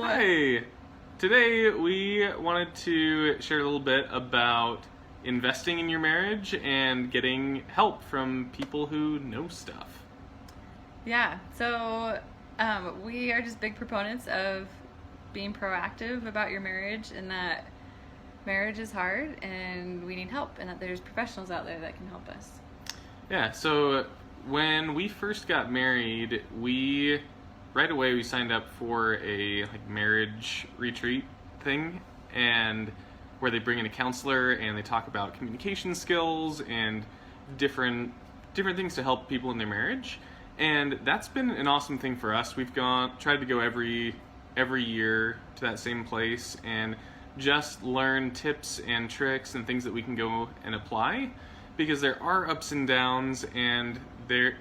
Hi! Today we wanted to share a little bit about investing in your marriage and getting help from people who know stuff. Yeah, so we are just big proponents of being proactive about your marriage and that marriage is hard and we need help and that there's professionals out there that can help us. Yeah, so when we first got married, right away we signed up for a marriage retreat thing, and where they bring in a counselor and they talk about communication skills and different things to help people in their marriage. And that's been an awesome thing for us. We've tried to go every year to that same place and just learn tips and tricks and things that we can go and apply, because there are ups and downs, and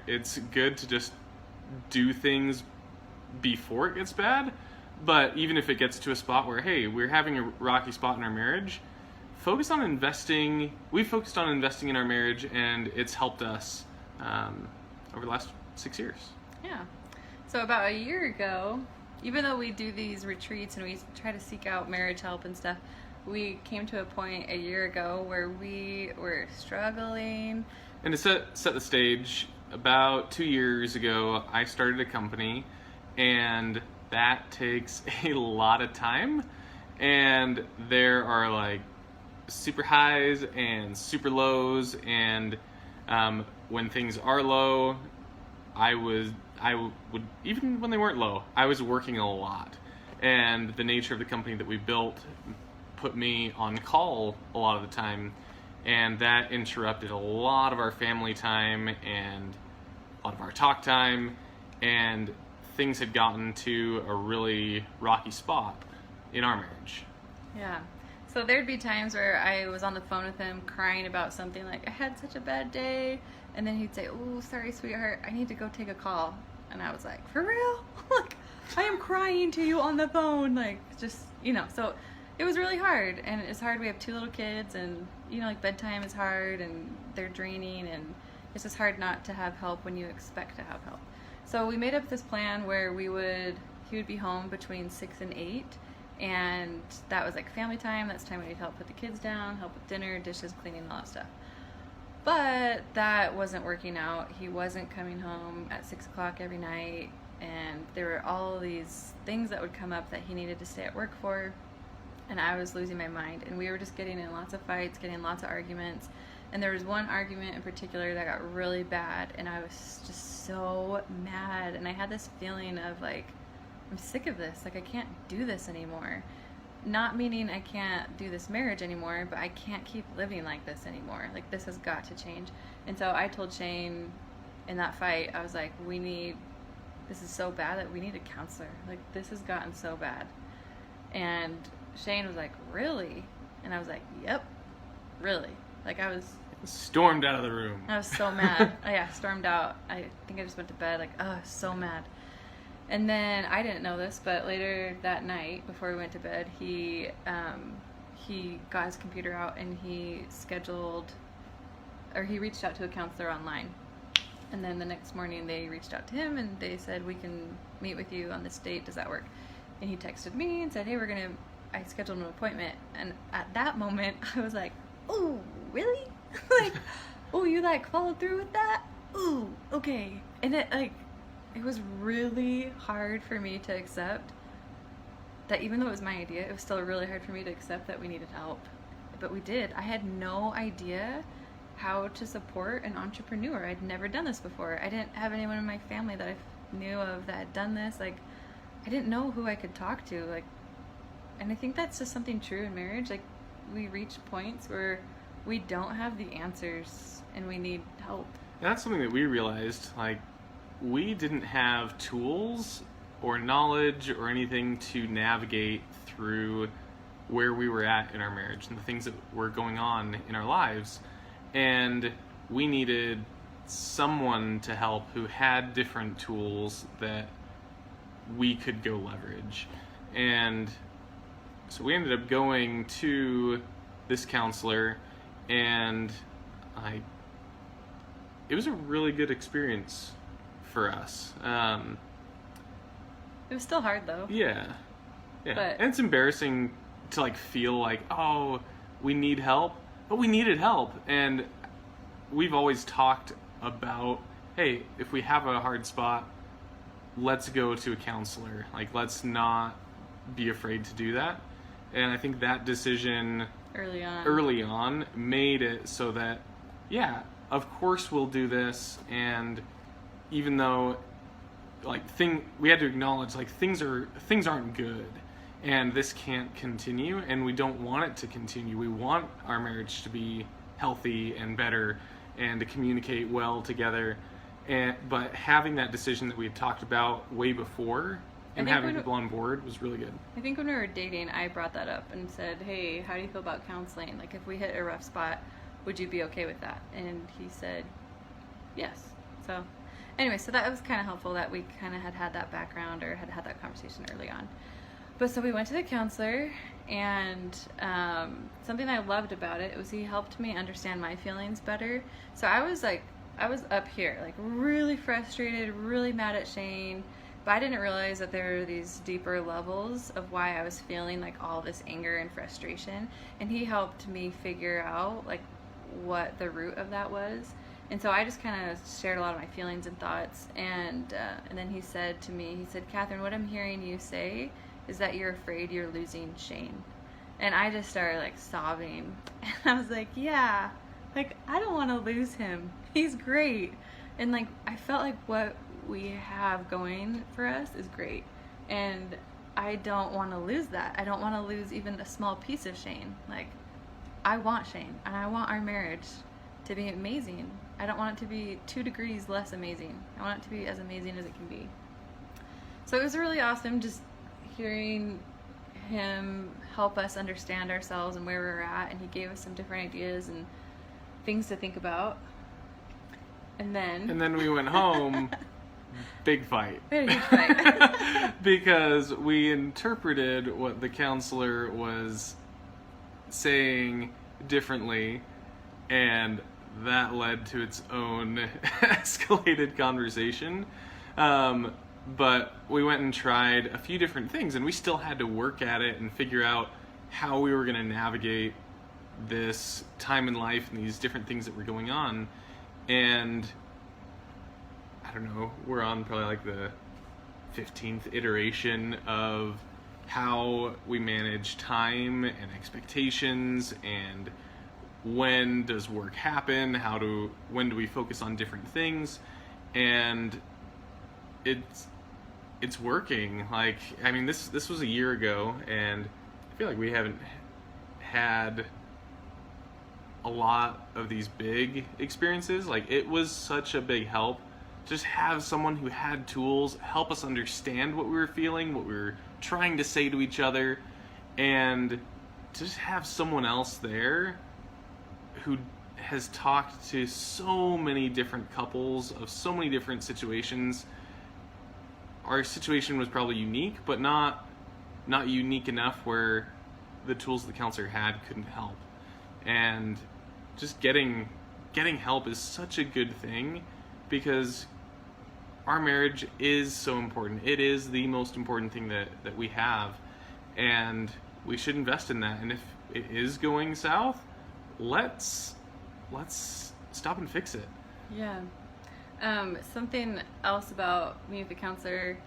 it's good to just do things before it gets bad. But even if it gets to a spot where, hey, we're having a rocky spot in our marriage, focus on investing. We've focused on investing in our marriage, and it's helped us over the last 6 years. Yeah. So about a year ago, even though we do these retreats and we try to seek out marriage help and stuff, we came to a point a year ago where we were struggling. And to set the stage, about 2 years ago, I started a company, and that takes a lot of time, and there are super highs and super lows, and when things are low, I would, even when they weren't low, I was working a lot, and the nature of the company that we built put me on call a lot of the time, and that interrupted a lot of our family time and a lot of our talk time, and things had gotten to a really rocky spot in our marriage. Yeah. So there'd be times where I was on the phone with him crying about something, like, I had such a bad day. And then he'd say, oh, sorry, sweetheart, I need to go take a call. And I was like, for real? I am crying to you on the phone. So it was really hard. And it's hard. We have 2 little kids, and, bedtime is hard, and they're draining, and it's just hard not to have help when you expect to have help. So we made up this plan where he would be home between 6 and 8, and that was family time. That's time when we'd help put the kids down, help with dinner, dishes, cleaning, all that stuff. But that wasn't working out. He wasn't coming home at 6 o'clock every night, and there were all these things that would come up that he needed to stay at work for, and I was losing my mind, and we were just getting in lots of fights, getting lots of arguments. And there was one argument in particular that got really bad, and I was just so mad. And I had this feeling of I'm sick of this. I can't do this anymore. Not meaning I can't do this marriage anymore, but I can't keep living like this anymore. This has got to change. And so I told Shane in that fight, I was like, this is so bad that we need a counselor. This has gotten so bad. And Shane was like, really? And I was like, yep, really. I was stormed out of the room. I was so mad. Stormed out. I think I just went to bed so mad. And then I didn't know this, but later that night, before we went to bed, he got his computer out and he reached out to a counselor online. And then the next morning they reached out to him and they said, we can meet with you on this date. Does that work? And he texted me and said, hey, I scheduled an appointment. And at that moment, I was like, oh, really? Oh, you followed through with that? Ooh, okay. And it was really hard for me to accept that, even though it was my idea, it was still really hard for me to accept that we needed help. But we did. I had no idea how to support an entrepreneur. I'd never done this before. I didn't have anyone in my family that I knew of that had done this. I didn't know who I could talk to. And I think that's just something true in marriage. We reach points where we don't have the answers and we need help. And that's something that we realized, we didn't have tools or knowledge or anything to navigate through where we were at in our marriage and the things that were going on in our lives. And we needed someone to help who had different tools that we could go leverage. And so we ended up going to this counselor, and it was a really good experience for us. It was still hard though. Yeah. Yeah. But And it's embarrassing to like feel like, oh, we need help, but we needed help. And we've always talked about, hey, if we have a hard spot, let's go to a counselor. Like, let's not be afraid to do that. And I think that decision early on made it so that, yeah, of course we'll do this. And even though like we had to acknowledge like things aren't good and this can't continue, and we don't want it to continue. We want our marriage to be healthy and better and to communicate well together. But having that decision that we had talked about way before and having people on board was really good. I think when we were dating, I brought that up and said, hey, how do you feel about counseling? Like, if we hit a rough spot, would you be okay with that? And he said, yes. So anyway, so that was kind of helpful that we kind of had that background or had that conversation early on. But so we went to the counselor, and something I loved about it was he helped me understand my feelings better. So I was up here, like really frustrated, really mad at Shane, but I didn't realize that there were these deeper levels of why I was feeling like all this anger and frustration. And he helped me figure out like what the root of that was. And so I just kind of shared a lot of my feelings and thoughts. And then he said to me, he said, Catherine, what I'm hearing you say is that you're afraid you're losing Shane. And I just started like sobbing. And I was like, yeah, like I don't want to lose him. He's great. And like I felt like what we have going for us is great. And I don't want to lose that. I don't want to lose even a small piece of Shane. Like I want Shane, and I want our marriage to be amazing. I don't want it to be 2 degrees less amazing. I want it to be as amazing as it can be. So it was really awesome just hearing him help us understand ourselves and where we're at, and he gave us some different ideas and things to think about. And then we went home. Big fight. We had a huge fight. Because we interpreted what the counselor was saying differently, and that led to its own escalated conversation. But we went and tried a few different things, and we still had to work at it and figure out how we were going to navigate this time in life and these different things that were going on. And I don't know, we're on probably like the 15th iteration of how we manage time and expectations, and when does work happen, when do we focus on different things. And it's working. Like, I mean, this was a year ago, and I feel like we haven't had a lot of these big experiences. Like, it was such a big help. Just have someone who had tools help us understand what we were feeling, what we were trying to say to each other, and just have someone else there who has talked to so many different couples of so many different situations. Our situation was probably unique, but not unique enough where the tools the counselor had couldn't help. And just getting help is such a good thing, because our marriage is so important. It is the most important thing that we have, and we should invest in that. And if it is going south, let's stop and fix it. Yeah. Something else about me with the counselor,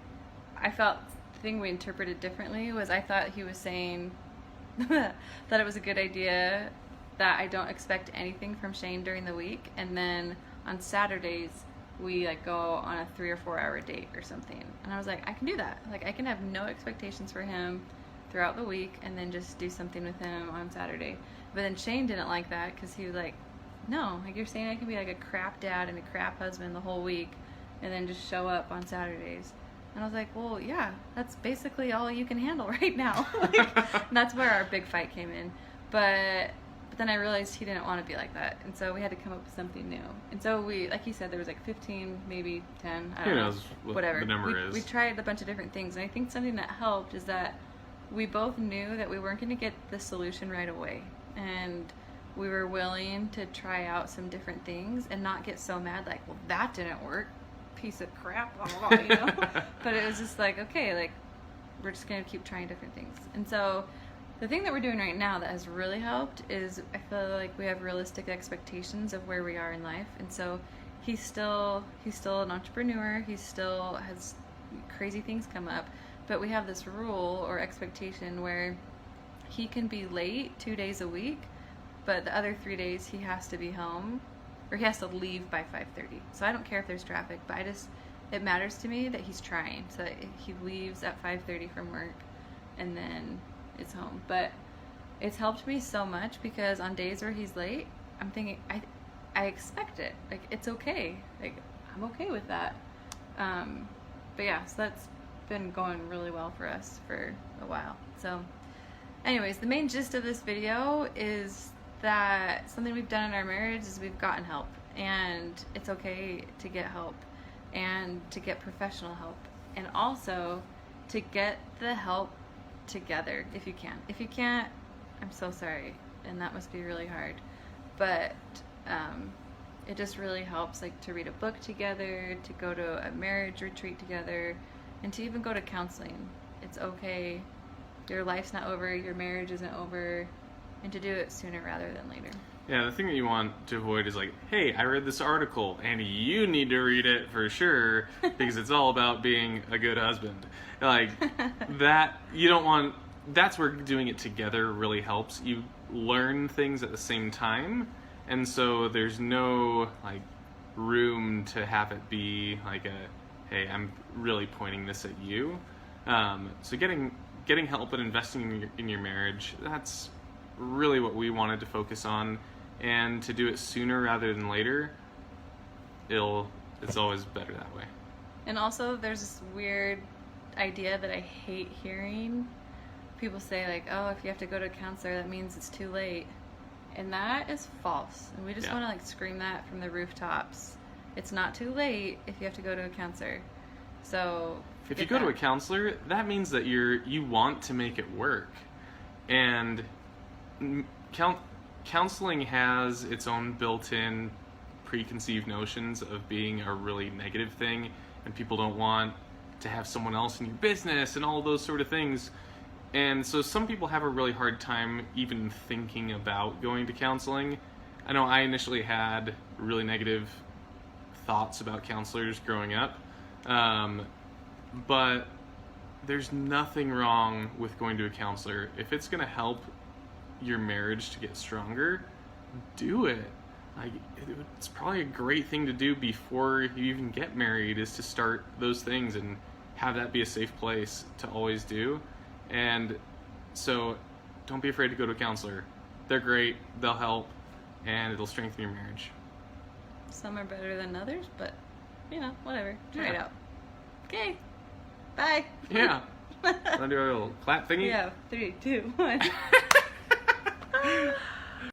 I felt the thing we interpreted differently was I thought he was saying that it was a good idea that I don't expect anything from Shane during the week, and then on Saturdays we like go on a 3 or 4 hour date or something. And I was like, I can do that. Like, I can have no expectations for him throughout the week and then just do something with him on Saturday. But then Shane didn't like that, because he was like, no, like you're saying I can be like a crap dad and a crap husband the whole week and then just show up on Saturdays. And I was like, well, yeah, that's basically all you can handle right now. Like, and that's where our big fight came in. But then I realized he didn't want to be like that. And so we had to come up with something new. And so we, like you said, there was like 15, maybe 10, I don't know. Who knows what whatever. The number is. We tried a bunch of different things. And I think something that helped is that we both knew that we weren't going to get the solution right away. And we were willing to try out some different things and not get so mad like, well, that didn't work. Piece of crap, blah, blah, blah, you know? But it was just like, okay, like, we're just going to keep trying different things. And so the thing that we're doing right now that has really helped is I feel like we have realistic expectations of where we are in life. And so he's still an entrepreneur. He still has crazy things come up, but we have this rule or expectation where he can be late 2 days a week, but the other 3 days he has to be home, or he has to leave by 5:30. So I don't care if there's traffic, but it matters to me that he's trying, so that he leaves at 5:30 from work and then is home. But it's helped me so much because on days where he's late, I'm thinking I expect it. Like, it's okay. Like, I'm okay with that. But yeah, so that's been going really well for us for a while. So anyways, the main gist of this video is that something we've done in our marriage is we've gotten help, and it's okay to get help and to get professional help, and also to get the help together if you can. If you can't, I'm so sorry, and that must be really hard, but it just really helps, like, to read a book together, to go to a marriage retreat together, and to even go to counseling. It's okay. Your life's not over, your marriage isn't over, and to do it sooner rather than later. Yeah, the thing that you want to avoid is like, hey, I read this article, and you need to read it for sure, because it's all about being a good husband. Like, that, you don't want, that's where doing it together really helps. You learn things at the same time, and so there's no, like, room to have it be like hey, I'm really pointing this at you. So getting help and investing in your marriage, that's really what we wanted to focus on, and to do it sooner rather than later, it's always better that way. And also, there's this weird idea that I hate hearing. People say, like, oh, if you have to go to a counselor, that means it's too late. And that is false. And we just want to, like, scream that from the rooftops. It's not too late if you have to go to a counselor. So if you go to a counselor, that means that you want to make it work. And counseling has its own built-in preconceived notions of being a really negative thing, and people don't want to have someone else in your business and all those sort of things. And so some people have a really hard time even thinking about going to counseling. I know I initially had really negative thoughts about counselors growing up, but there's nothing wrong with going to a counselor. If it's going to help your marriage to get stronger, do it. Like, it's probably a great thing to do before you even get married, is to start those things and have that be a safe place to always do. And so don't be afraid to go to a counselor. They're great, they'll help, and it'll strengthen your marriage. Some are better than others, but, you know, whatever. Try it out. Okay. Bye. Yeah. Want to do a little clap thingy? Yeah. 3, 2, 1.